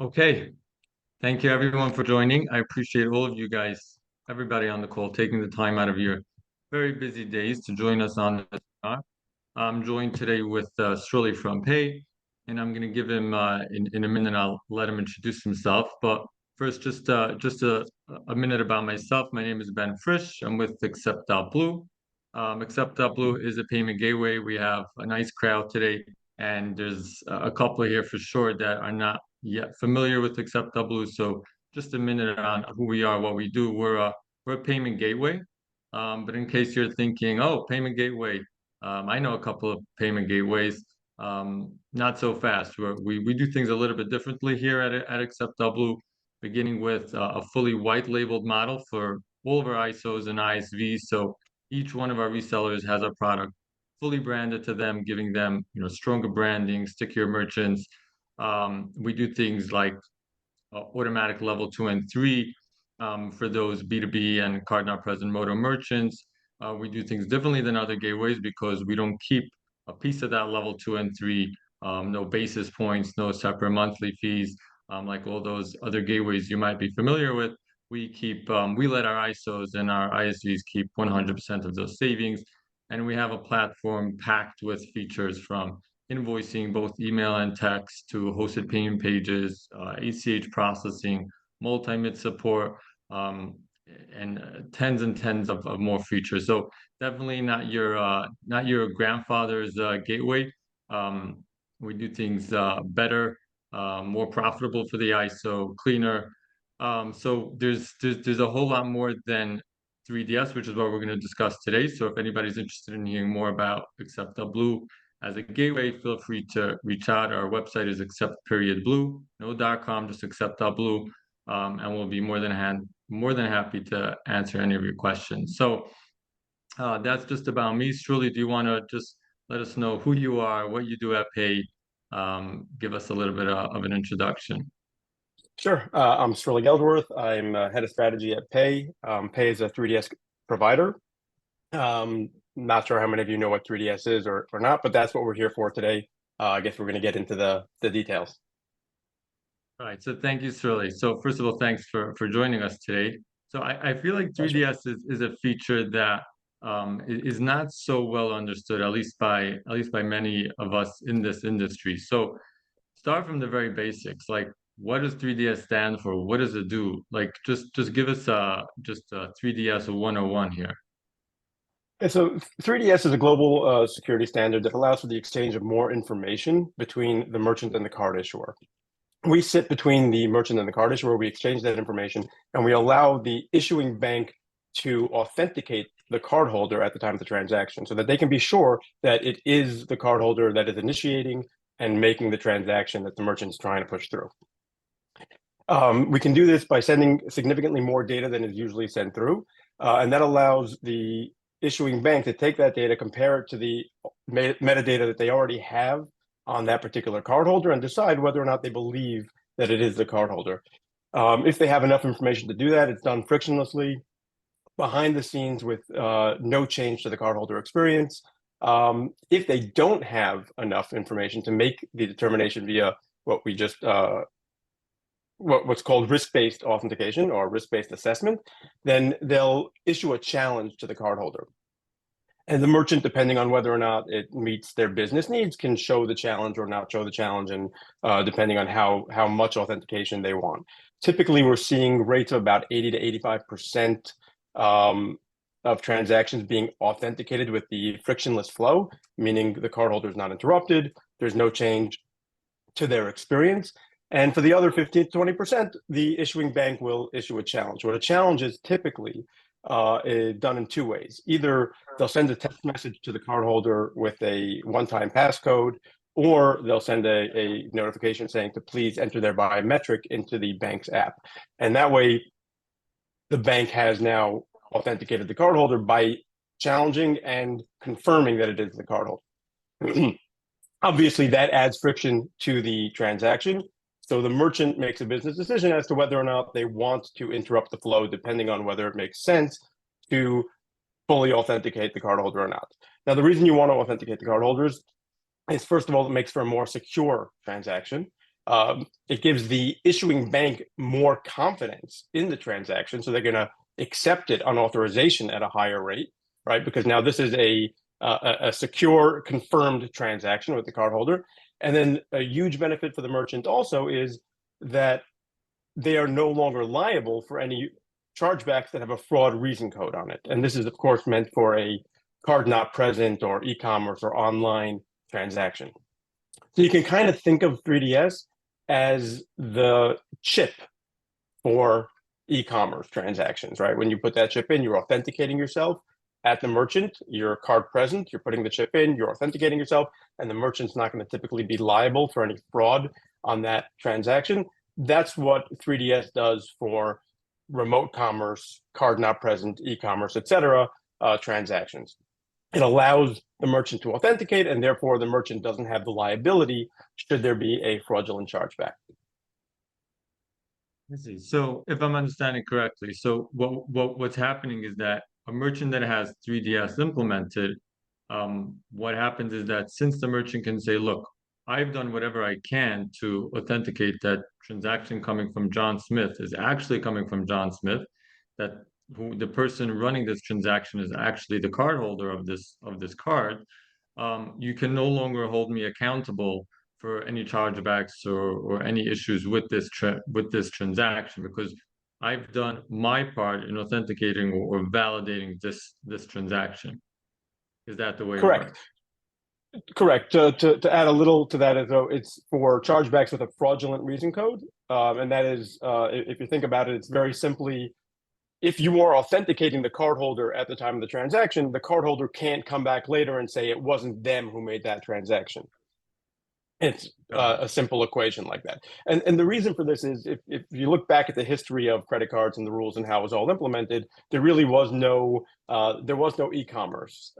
Okay, thank you everyone for joining. I appreciate all of you guys, everybody on the call, taking the time out of your very busy days to join us on this webinar. I'm joined today with Shirley from PAAY, and I'm going to give him in a minute. I'll let him introduce himself. But first, just a minute about myself. My name is Ben Frisch. I'm with accept.blue. Accept.blue is a payment gateway. We have a nice crowd today, and there's a couple here for sure that are not yet familiar with accept.blue. So just a minute on who we are, what we do. We're a payment gateway. But in case you're thinking, oh, payment gateway, I know a couple of payment gateways. Not so fast. We do things a little bit differently here at accept.blue, beginning with a fully white labeled model for all of our ISOs and ISVs. So each one of our resellers has a product fully branded to them, giving them stronger branding, stickier merchants. We do things like automatic level 2 and 3 for those B2B and card not present modem merchants. We do things differently than other gateways because we don't keep a piece of that level 2 and 3, no basis points, no separate monthly fees, like all those other gateways you might be familiar with. We let our ISOs and our ISVs keep 100% of those savings. And we have a platform packed with features from invoicing, both email and text, to hosted payment pages, ACH processing, multi-MIT support, and tens and tens of more features. So definitely not your grandfather's gateway. We do things better, more profitable for the ISO, cleaner. So there's a whole lot more than 3DS, which is what we're going to discuss today. So if anybody's interested in hearing more about accept.blue as a gateway, feel free to reach out. Our website is accept.blue, no.com, just accept.blue, and we'll be more than happy to answer any of your questions. So that's just about me. Shirley, do you want to just let us know who you are, what you do at PAAY? Give us a little bit of an introduction. Sure. I'm Sterling Eldworth. I'm head of strategy at PAAY. PAAY is a 3DS provider. Not sure how many of you know what 3DS is or not, but that's what we're here for today. I guess we're going to get into the details. All right, so thank you, Shirley. So first of all, thanks for joining us today. So I feel like 3DS is a feature that is not so well understood, at least by many of us in this industry. So start from the very basics. Like, what does 3DS stand for? What does it do? Like, just give us just a 3DS 101 here. And so 3DS is a global security standard that allows for the exchange of more information between the merchant and the card issuer. We sit between the merchant and the card issuer. We exchange that information, and we allow the issuing bank to authenticate the cardholder at the time of the transaction so that they can be sure that it is the cardholder that is initiating and making the transaction that the merchant is trying to push through. We can do this by sending significantly more data than is usually sent through, and that allows the issuing bank to take that data, compare it to the metadata that they already have on that particular cardholder, and decide whether or not they believe that it is the cardholder. If they have enough information to do that, it's done frictionlessly, behind the scenes, with no change to the cardholder experience. If they don't have enough information to make the determination via what we just what's called risk-based authentication or risk-based assessment, then they'll issue a challenge to the cardholder. And the merchant, depending on whether or not it meets their business needs, can show the challenge or not show the challenge, and depending on how much authentication they want. Typically, we're seeing rates of about 80 to 85% of transactions being authenticated with the frictionless flow, meaning the cardholder is not interrupted, there's no change to their experience. And for the other 15 to 20%, the issuing bank will issue a challenge. What a challenge is typically done in two ways. Either they'll send a text message to the cardholder with a one-time passcode, or they'll send a notification saying to please enter their biometric into the bank's app. And that way, the bank has now authenticated the cardholder by challenging and confirming that it is the cardholder. Obviously, that adds friction to the transaction. So the merchant makes a business decision as to whether or not they want to interrupt the flow, depending on whether it makes sense to fully authenticate the cardholder or not. Now, the reason you want to authenticate the cardholders is, first of all, it makes for a more secure transaction. It gives the issuing bank more confidence in the transaction, so they're going to accept it on authorization at a higher rate, right? Because now this is a secure, confirmed transaction with the cardholder. And then a huge benefit for the merchant also is that they are no longer liable for any chargebacks that have a fraud reason code on it. And this is, of course, meant for a card not present or e-commerce or online transaction. So you can kind of think of 3DS as the chip for e-commerce transactions, right? When you put that chip in, you're authenticating yourself at the merchant, you're card present, you're putting the chip in, you're authenticating yourself, and the merchant's not going to typically be liable for any fraud on that transaction. That's what 3DS does for remote commerce, card not present, e-commerce, etc. Transactions. It allows the merchant to authenticate, and therefore the merchant doesn't have the liability should there be a fraudulent chargeback. I see. So if I'm understanding correctly, so what's happening is that a merchant that has 3DS implemented, what happens is that since the merchant can say, look, I've done whatever I can to authenticate that transaction coming from John Smith is actually coming from John Smith, that who the person running this transaction is actually the cardholder of this card, you can no longer hold me accountable for any chargebacks or any issues with this transaction because I've done my part in authenticating or validating this transaction. Is that the way it Correct. works? Correct. To add a little to that, though, it's for chargebacks with a fraudulent reason code, and that is, if you think about it, it's very simply if you are authenticating the cardholder at the time of the transaction, the cardholder can't come back later and say it wasn't them who made that transaction. It's Got it. a simple equation like that. And the reason for this is if you look back at the history of credit cards and the rules and how it was all implemented, there really was no e-commerce.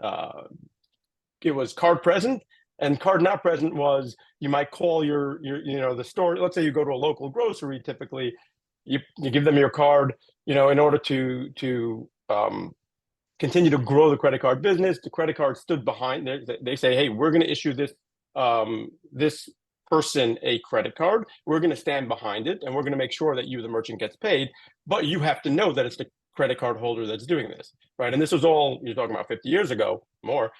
It was card present, and card not present was you might call your the store. Let's say you go to a local grocery. Typically, you give them your card, in order to continue to grow the credit card business. The credit card stood behind. They say, hey, we're going to issue this person a credit card. We're going to stand behind it, and we're going to make sure that you, the merchant, gets paid. But you have to know that it's the credit card holder that's doing this, right? And this was all you're talking about 50 years ago, more.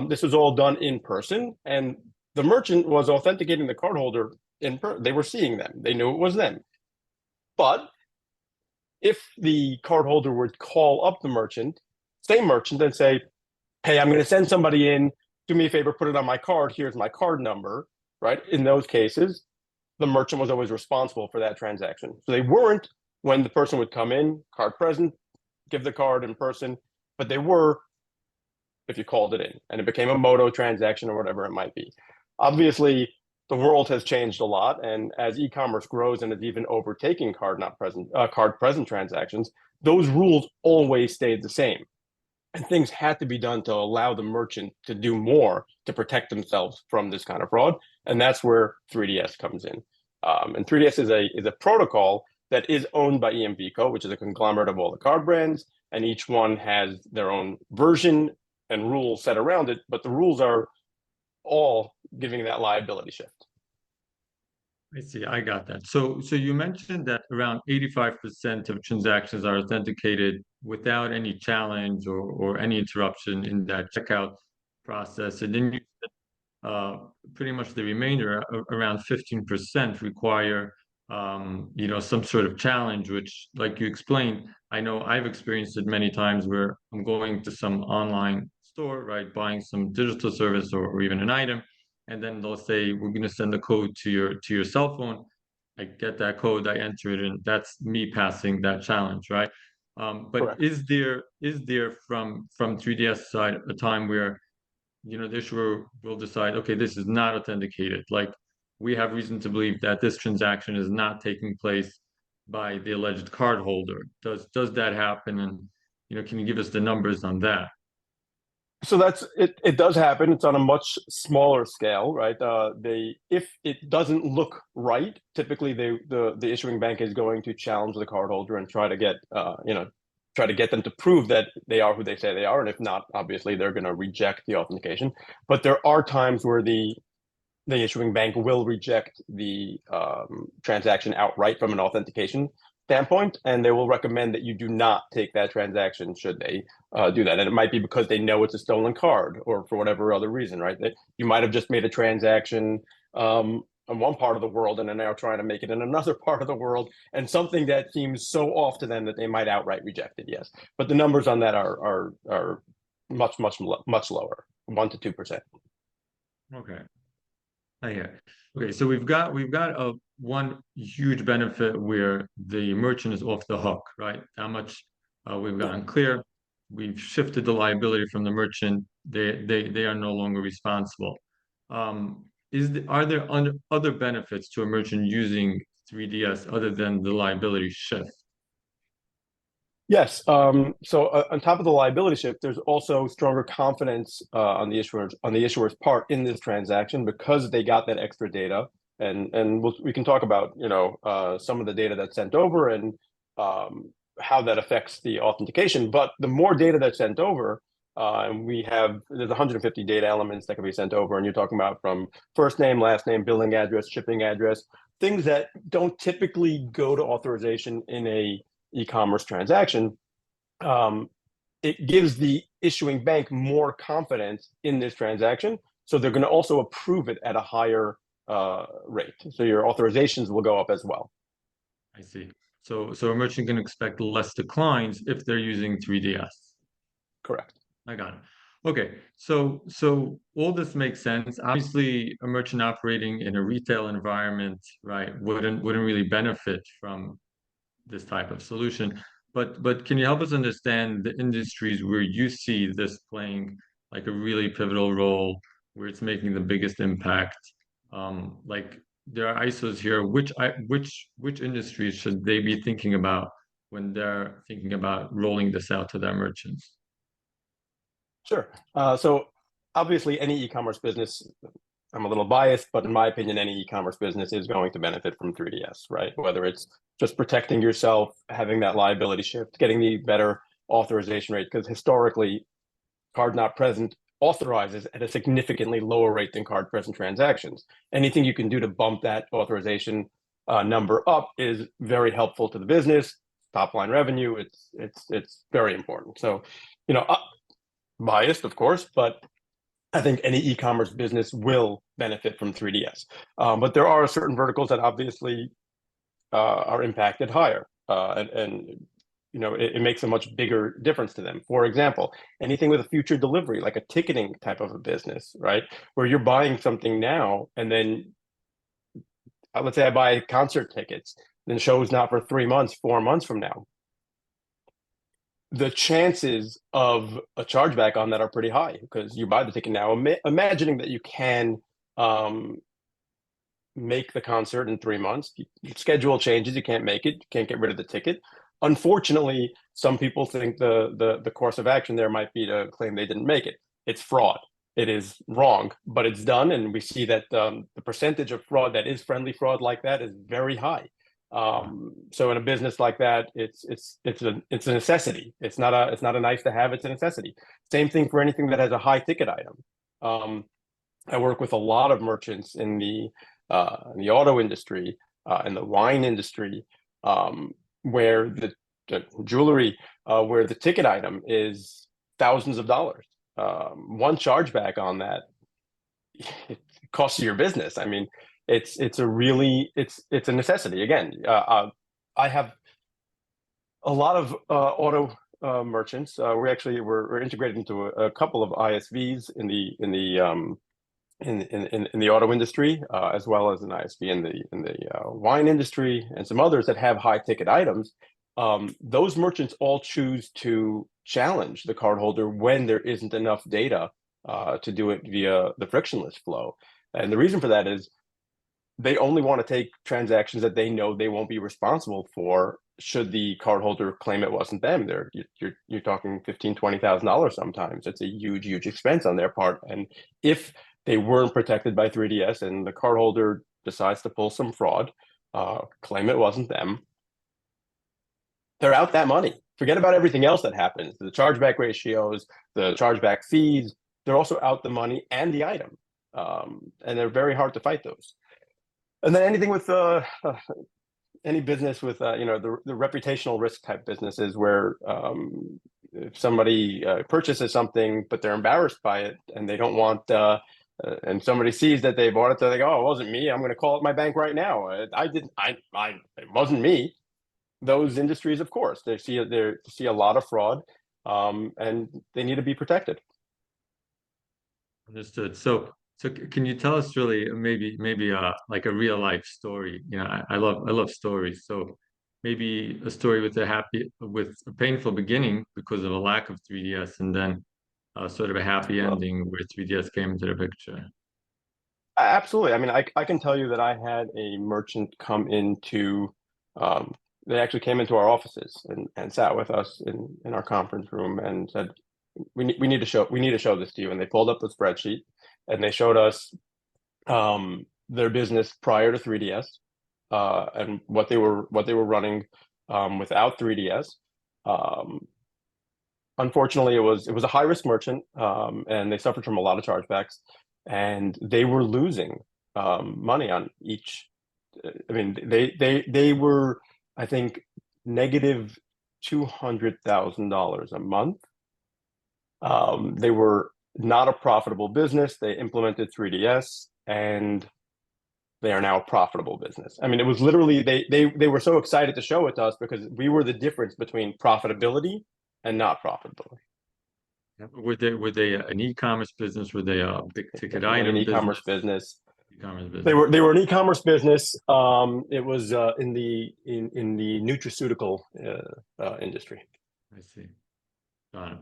This was all done in person, and the merchant was authenticating the cardholder in person. They were seeing them. They knew it was them. But if the cardholder would call up the merchant, same merchant, and say, hey, I'm going to send somebody in, do me a favor, put it on my card, here's my card number, right? In those cases, the merchant was always responsible for that transaction. So they weren't when the person would come in, card present, give the card in person, but they were if you called it in and it became a moto transaction or whatever it might be. Obviously, the world has changed a lot, and as e-commerce grows and is even overtaking card present transactions, those rules always stayed the same. And things had to be done to allow the merchant to do more to protect themselves from this kind of fraud. And that's where 3DS comes in. And 3DS is a protocol that is owned by EMVCo, which is a conglomerate of all the card brands, and each one has their own version and rules set around it, but the rules are all giving that liability shift. I see. I got that. So you mentioned that around 85% of transactions are authenticated without any challenge or any interruption in that checkout process. And then you pretty much the remainder, around 15%, require some sort of challenge, which, like you explained, I know I've experienced it many times where I'm going to some online store, right, buying some digital service or even an item, and then they'll say, we're going to send a code to your cell phone. I get that code, I enter it, and that's me passing that challenge, right? But Correct. is there from 3DS side a time where the issuer will decide, okay, this is not authenticated. Like we have reason to believe that this transaction is not taking place by the alleged cardholder. Does that happen? And can you give us the numbers on that? So that's it. It does happen. It's on a much smaller scale, right? If it doesn't look right, typically the issuing bank is going to challenge the cardholder and try to get them to prove that they are who they say they are, and if not, obviously they're going to reject the authentication. But there are times where the the issuing bank will reject the transaction outright from an authentication standpoint, and they will recommend that you do not take that transaction should they do that. And it might be because they know it's a stolen card or for whatever other reason, right? That you might have just made a transaction in one part of the world and are now trying to make it in another part of the world, and something that seems so off to them that they might outright reject it. Yes, but the numbers on that are much lower, 1 to 2%. Okay. I hear. Okay, so we've got a one huge benefit where the merchant is off the hook, right? How much we've gotten clear. We've shifted the liability from the merchant. They are no longer responsible. Are there other benefits to a merchant using 3DS other than the liability shift? Yes. So on top of the liability shift, there's also stronger confidence on the issuer's part in this transaction because they got that extra data, and we can talk about some of the data that's sent over and how that affects the authentication. But the more data that's sent over, and there's 150 data elements that can be sent over, and you're talking about from first name, last name, billing address, shipping address, things that don't typically go to authorization in a e-commerce transaction. It gives the issuing bank more confidence in this transaction, so they're going to also approve it at a higher rate. So your authorizations will go up as well. I see. So a merchant can expect less declines if they're using 3DS. Correct. I got it. Okay, so all this makes sense. Obviously, a merchant operating in a retail environment, right, wouldn't really benefit from this type of solution. But can you help us understand the industries where you see this playing like a really pivotal role, where it's making the biggest impact? Like there are ISOs here. Which industries should they be thinking about when they're thinking about rolling this out to their merchants? Sure. So obviously, any e-commerce business, I'm a little biased, but in my opinion, any e-commerce business is going to benefit from 3DS, right? Whether it's just protecting yourself, having that liability shift, getting the better authorization rate, because historically, card not present authorizes at a significantly lower rate than card present transactions. Anything you can do to bump that authorization number up is very helpful to the business, top line revenue. It's very important. So, biased, of course, but I think any e-commerce business will benefit from 3DS. But there are certain verticals that obviously are impacted higher, and it makes a much bigger difference to them. For example, anything with a future delivery, like a ticketing type of a business, right, where you're buying something now, and then let's say I buy concert tickets, then show's not for 3 months, 4 months from now. The chances of a chargeback on that are pretty high because you buy the ticket now, imagining that you can make the concert in 3 months. Your schedule changes, you can't make it, you can't get rid of the ticket. Unfortunately, some people think the course of action there might be to claim they didn't make it. It's fraud. It is wrong, but it's done, and we see that the percentage of fraud that is friendly fraud like that is very high. So in a business like that, it's a necessity. It's not a nice to have. It's a necessity. Same thing for anything that has a high ticket item. I work with a lot of merchants in the auto industry, in the wine industry, where the jewelry, where the ticket item is thousands of dollars. One chargeback on that, it costs you your business. I mean, it's a necessity. Again, I have a lot of auto merchants. We're integrated into a couple of ISVs in the auto industry, as well as an ISV in the wine industry, and some others that have high ticket items. Those merchants all choose to challenge the cardholder when there isn't enough data to do it via the frictionless flow. And the reason for that is they only want to take transactions that they know they won't be responsible for should the cardholder claim it wasn't them. You're talking $15,000-$20,000 sometimes. It's a huge expense on their part. And if they weren't protected by 3DS and the cardholder decides to pull some fraud, claim it wasn't them, they're out that money. Forget about everything else that happens, the chargeback ratios, the chargeback fees. They're also out the money and the item. and they're very hard to fight those. And then anything with any business with the reputational risk type businesses where if somebody purchases something but they're embarrassed by it and they don't want and somebody sees that they bought it, so they go, "Oh, it wasn't me. I'm going to call up my bank right now. I didn't. It wasn't me." Those industries, of course, they see a lot of fraud, and they need to be protected. Understood. So can you tell us really maybe like a real life story? You know, I love stories. So maybe a story with a painful beginning because of a lack of 3DS, and then sort of a happy Well, ending where 3DS came into the picture. absolutely. I mean, I can tell you that I had a merchant come into, um, they actually came into our offices and sat with us in our conference room and said, we need to show this to you. And they pulled up the spreadsheet and they showed us their business prior to 3DS, and what they were running without 3DS. Um, Unfortunately, it was a high risk merchant, and they suffered from a lot of chargebacks, and they were losing money on each. I mean, they were, I think, negative $200,000 a month. They were not a profitable business. They implemented 3DS, and they are now a profitable business. I mean, it was literally they were so excited to show it to us because we were the difference between profitability and not profitability. Yeah. Were they an e-commerce business? Were they a big ticket Definitely an item e-commerce business? business. E-commerce business. They were an e-commerce business. It was in the nutraceutical industry. I see. Got it.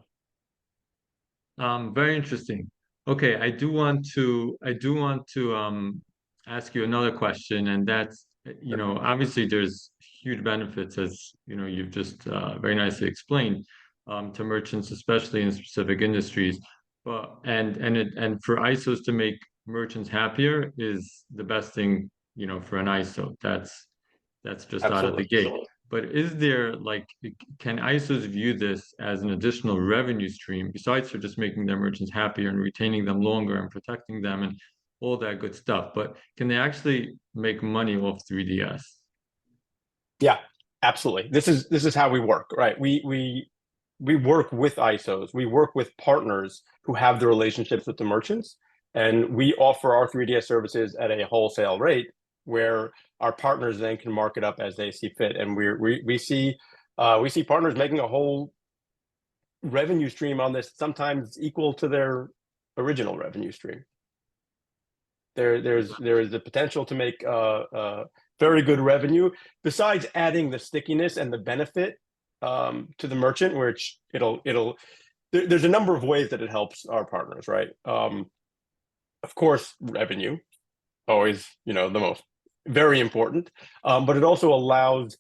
Very interesting. Okay, I do want to ask you another question, and that's, you know, obviously there's huge benefits as, you know, you've just very nicely explained to merchants, especially in specific industries. But and for ISOs to make merchants happier is the best thing, you know, for an ISO. That's just out of the Absolutely. gate. But is there like, can ISOs view this as an additional revenue stream besides for just making their merchants happier and retaining them longer and protecting them and all that good stuff? But can they actually make money off 3DS? Yeah, absolutely. This is how we work, right? We work with ISOs. We work with partners who have the relationships with the merchants, and we offer our 3DS services at a wholesale rate where our partners then can mark it up as they see fit. And we see partners making a whole revenue stream on this, sometimes equal to their original revenue stream. There is the potential to make very good revenue besides adding the stickiness and the benefit to the merchant, which there's a number of ways that it helps our partners, right? Of course, revenue, always, you know, the most very important, but it allows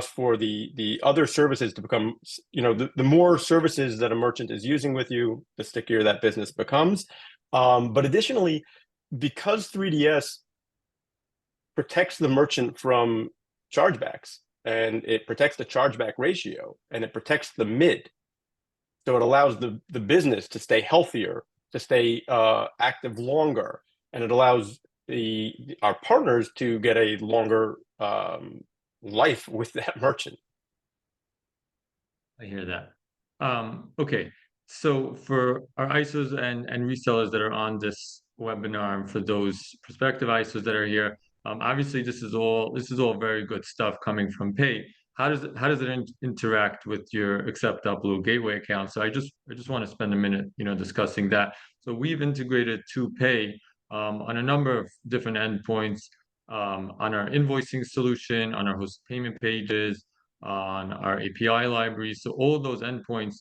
for the other services to become, you know, the more services that a merchant is using with you, the stickier that business becomes. But additionally, because 3DS protects the merchant from chargebacks and it protects the chargeback ratio and it protects the mid, so it allows the business to stay healthier, to stay active longer, and it allows our partners to get a longer life with that merchant. I hear that. Okay, so for our ISOs and resellers that are on this webinar, and for those prospective ISOs that are here, obviously this is all very good stuff coming from PAAY. How does it interact with your accept.blue gateway account? So I just want to spend a minute, you know, discussing that. So we've integrated to PAAY on a number of different endpoints, on our invoicing solution, on our host payment pages, on our API library. So all of those endpoints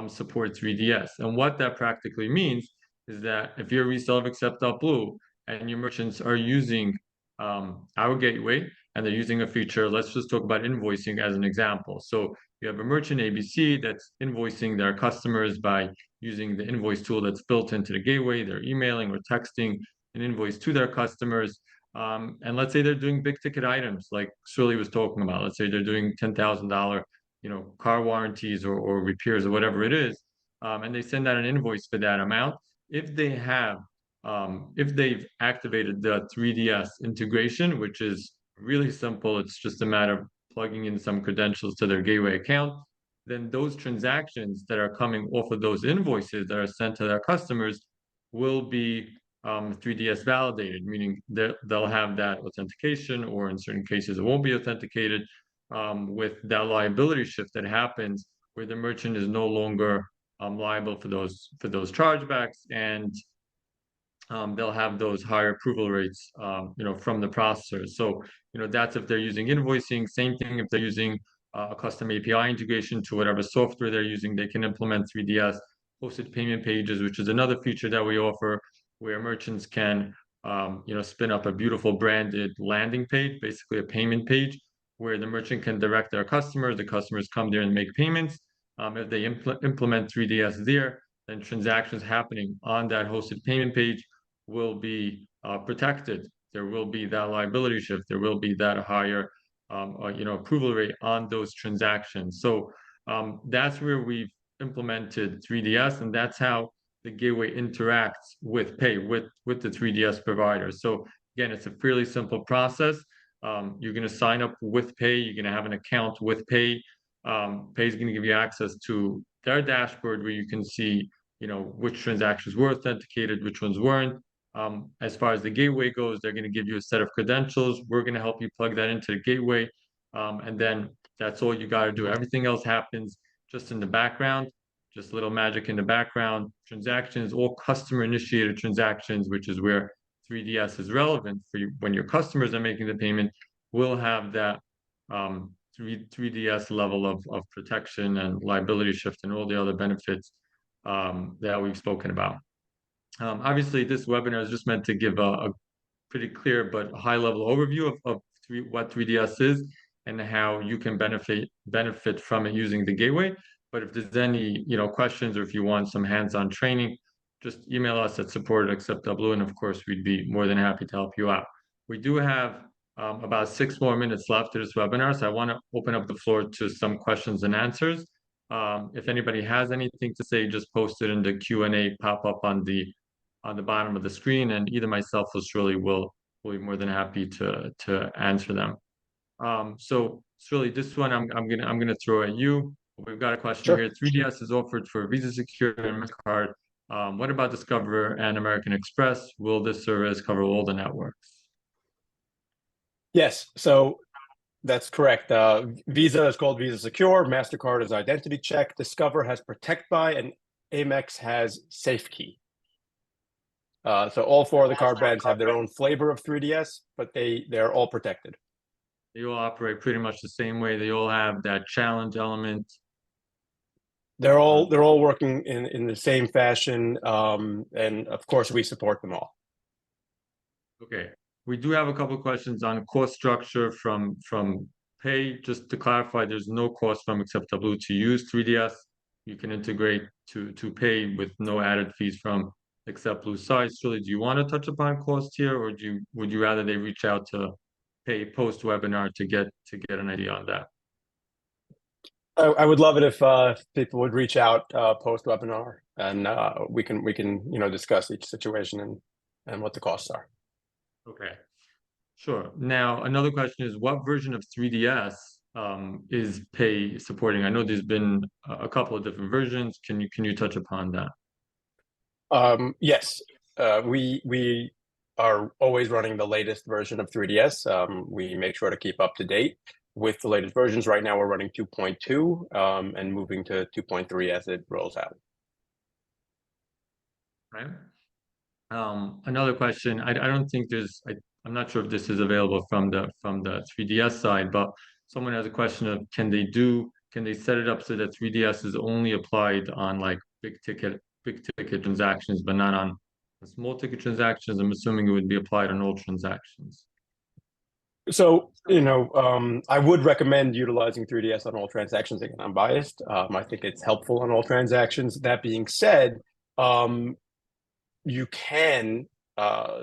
support 3DS. And what that practically means is that if you're a reseller of accept.blue and your merchants are using our gateway and they're using a feature, let's just talk about invoicing as an example. So you have a merchant ABC that's invoicing their customers by using the invoice tool that's built into the gateway. They're emailing or texting an invoice to their customers. And let's say they're doing big ticket items like Shirley was talking about. Let's say they're doing $10,000, you know, car warranties or repairs or whatever it is, and they send out an invoice for that amount. If they have if they've activated the 3DS integration, which is really simple, it's just a matter of plugging in some credentials to their gateway account, then those transactions that are coming off of those invoices that are sent to their customers will be 3DS validated, meaning they'll have that authentication, or in certain cases, it won't be authenticated, with that liability shift that happens where the merchant is no longer liable for those chargebacks, and they'll have those higher approval rates, from the processors. So, that's if they're using invoicing. Same thing if they're using a custom API integration to whatever software they're using, they can implement 3DS hosted payment pages, which is another feature that we offer, where merchants can, spin up a beautiful branded landing page, basically a payment page, where the merchant can direct their customers. The customers come there and make payments. If they implement 3DS there, then transactions happening on that hosted payment page will be protected. There will be that liability shift. There will be that higher, approval rate on those transactions. So that's where we've implemented 3DS, and that's how the gateway interacts with Pay, with the 3DS provider. So again, it's a fairly simple process. You're going to sign up with Pay. You're going to have an account with Pay. Pay is going to give you access to their dashboard where you can see, which transactions were authenticated, which ones weren't. As far as the gateway goes, they're going to give you a set of credentials. We're going to help you plug that into the gateway. And then that's all you got to do. Everything else happens just in the background, just a little magic in the background. Transactions, all customer initiated transactions, which is where 3DS is relevant for you. When your customers are making the payment, will have that 3DS level of protection and liability shift and all the other benefits that we've spoken about. Obviously, this webinar is just meant to give a pretty clear but high-level overview of what 3DS is and how you can benefit from it using the gateway. But if there's any questions, or if you want some hands-on training, just email us at support@accept.blue, and of course, we'd be more than happy to help you out. We do have about 6 more minutes left to this webinar, so I want to open up the floor to some questions and answers. If anybody has anything to say, just post it in the Q&A pop-up on the bottom of the screen, and either myself or Shirley will be more than happy to answer them. So Shirley, this one I'm gonna throw at you. We've got a question here. 3DS is offered for Visa Secure and MasterCard. What about Discover and American Express? Will this service cover all the networks? Yes, so that's correct. Visa is called Visa Secure. MasterCard is Identity Check. Discover has Protect By, and Amex has SafeKey. So all 4 of the card brands have their own flavor of 3DS, but they're all protected. They all operate pretty much the same way. They all have that challenge element. They're all working in the same fashion, and of course we support them all. Okay, we do have a couple of questions on cost structure from Pay. Just to clarify, there's no cost from accept.blue to use 3DS. You can integrate to Pay with no added fees from accept.blue side. Shirley, do you want to touch upon cost here, or would you rather they reach out to Pay post webinar to get an idea on that? I would love it if people would reach out post webinar, and we can discuss each situation and what the costs are. Okay, sure. Now another question is, what version of 3DS is Pay supporting? I know there's been a couple of different versions. Can you touch upon that? Yes, we are always running the latest version of 3DS. We make sure to keep up to date with the latest versions. Right now we're running 2.2 and moving to 2.3 as it rolls out. Right. Another question. I don't think I'm not sure if this is available from the 3DS side, but someone has a question of can they set it up so that 3DS is only applied on like big ticket transactions, but not on small ticket transactions? I'm assuming it would be applied on all transactions. So, I would recommend utilizing 3DS on all transactions. Again, I'm biased. I think it's helpful on all transactions. That being said, you can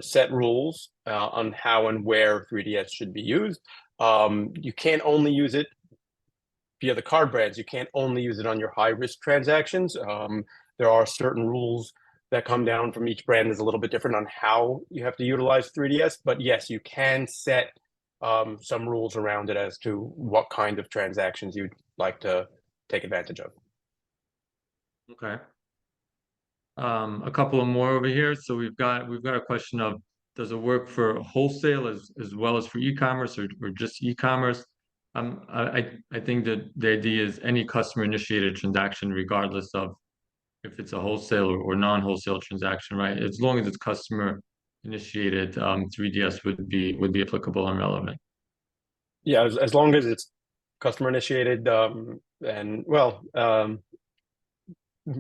set rules on how and where 3DS should be used. You can't only use it via the card brands. You can't only use it on your high-risk transactions. There are certain rules that come down from each brand is a little bit different on how you have to utilize 3DS. But yes, you can set some rules around it as to what kind of transactions you'd like to take advantage of. Okay. A couple of more over here. So we've got a question of, does it work for wholesale as well as for e-commerce, or just e-commerce? I think that the idea is any customer initiated transaction, regardless of if it's a wholesale or non-wholesale transaction, right? As long as it's customer initiated, 3DS would be applicable and relevant. Yeah, as long as it's customer initiated, and well,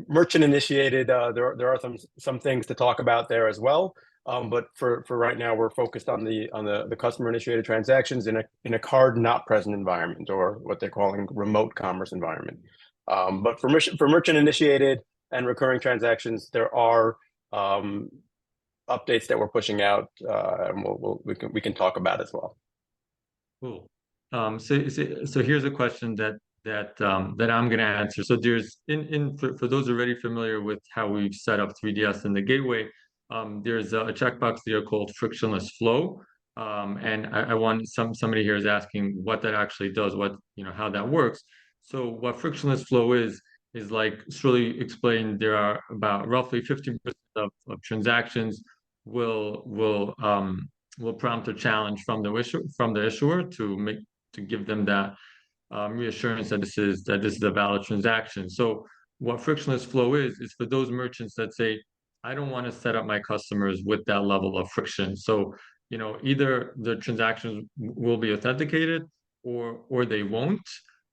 merchant initiated, there are some things to talk about there as well. But for right now, we're focused on the customer initiated transactions in a card not present environment, or what they're calling remote commerce environment. But for merchant initiated and recurring transactions, there are updates that we're pushing out, and we can talk about as well. Cool. So here's a question that I'm going to answer. So there's for those already familiar with how we've set up 3DS in the gateway, there's a checkbox there called frictionless flow. And I want somebody here is asking what that actually does, how that works. So what frictionless flow is like Shirley explained, there are about roughly 15% of transactions will prompt a challenge from the issuer to give them that reassurance that this is a valid transaction. So what frictionless flow is for those merchants that say, I don't want to set up my customers with that level of friction. So, either the transactions will be authenticated or they won't,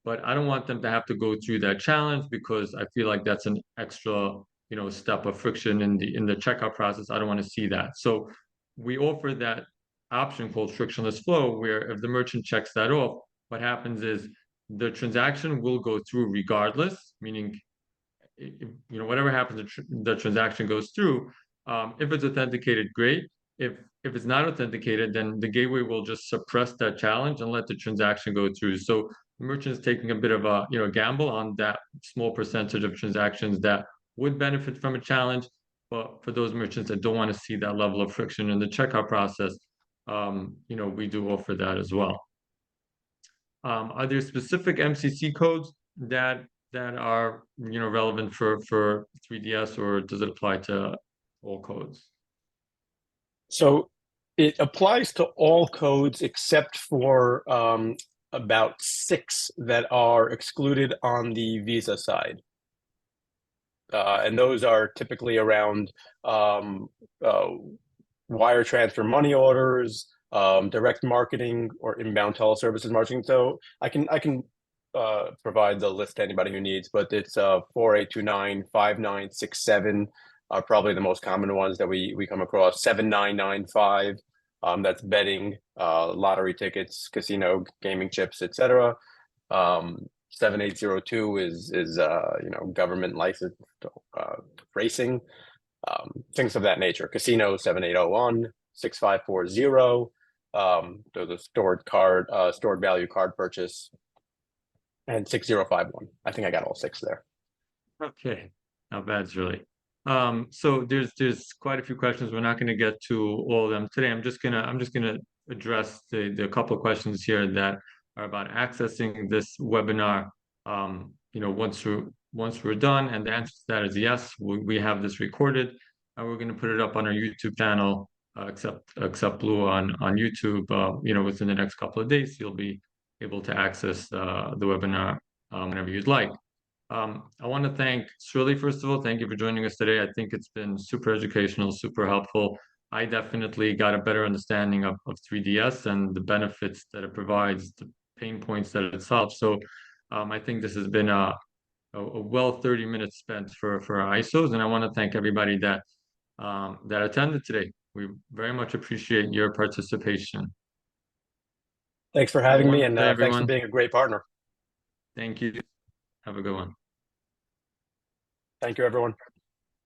but I don't want them to have to go through that challenge, because I feel like that's an extra, step of friction in the checkout process. I don't want to see that. So we offer that option called frictionless flow, where if the merchant checks that off, what happens is the transaction will go through regardless, meaning, whatever happens, the transaction goes through. If it's authenticated, great. If it's not authenticated, then the gateway will just suppress that challenge and let the transaction go through. So the merchant is taking a bit of a gamble on that small percentage of transactions that would benefit from a challenge. But for those merchants that don't want to see that level of friction in the checkout process, we do offer that as well. Are there specific MCC codes that are relevant for 3DS, or does it apply to all codes? So it applies to all codes except for about 6 that are excluded on the Visa side. And those are typically around wire transfer money orders, direct marketing, or inbound teleservices marketing. So I can provide the list to anybody who needs, but it's 4829, 5967 are probably the most common ones that we come across. 7995, that's betting, lottery tickets, casino, gaming chips, etc. 7802 is government licensed racing, things of that nature. Casino 7801, 6540, those are stored value card purchase, and 6051. I think I got all 6 there. Okay, not bad, really. So there's quite a few questions. We're not going to get to all of them today. I'm just gonna address the couple of questions here that are about accessing this webinar. Once we're done, and the answer to that is yes. We have this recorded, and we're going to put it up on our YouTube channel, accept.blue on YouTube. Within the next couple of days, you'll be able to access the webinar whenever you'd like. I want to thank Shirley, first of all. Thank you for joining us today. I think it's been super educational, super helpful. I definitely got a better understanding of 3DS and the benefits that it provides, the pain points that it solves. So I think this has been a well 30 minutes spent for our ISOs, and I want to thank everybody that attended today. We very much appreciate your participation. Thanks for having me, and thanks for being a great partner. Thank you. Have a good one. Thank you, everyone.